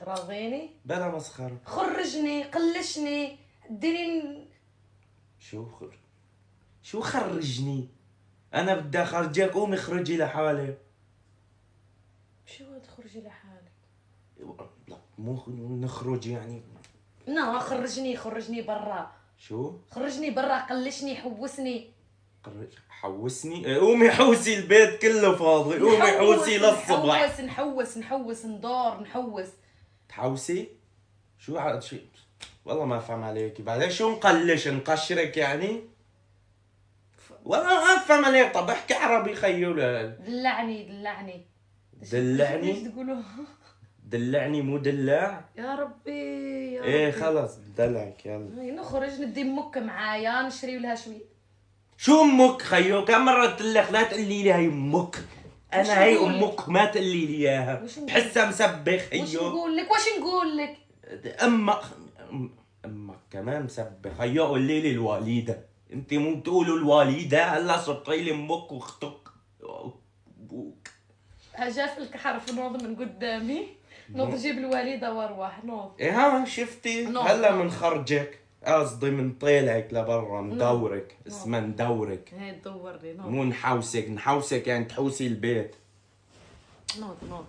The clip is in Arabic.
تراضيني؟ بلا مسخرة. خرجني، قلشني، اديني. شو خرجني؟ انا بدي اخرجك، قومي اخرجي لحالك. شو تخرجي لحالك؟ لا مو نخرج يعني. خرجني برا. شو؟ خرجني برا، قلشني، حوسني. حوسني؟ قومي حوسي، البيت كله فاضي، قومي حوسي للصبح. نحوس ندور نحوس. تحوسي؟ شو والله ما افهم عليكي. بعدين شو نقلش نقشرك يعني؟ والله ما افهم عليك. طب احكي عربي خيو. دلعني. دلعني؟ ايش تقولوا؟ دلعني مو دلع؟ يا ربي ايه خلص دلعك يلا. نخرج ندي امك معايا نشري لها شوي. شو امك خيو؟ كم مرة قلت لك لا تقولي لي هي امك. انا هي امك ما تقولي لي اياها. بحسها مسبخ خيو. وش نقول لك؟ امك كمان مسبخ خيو. قولي لي الوالدة. انت مو بتقولوا الوالدة؟ هلا صرتي لي امك واختك وابوك. اجاف لك حرف نوض من قدامي. نوض جيب الوالدة واروح نوض. ايه ها شفتي؟ هلا من خرجك، قصدي من طيلعك لبرا، ندورك. اسمها ندورك. هي تدورني. مو نحوسك يعني تحوسي البيت. نوض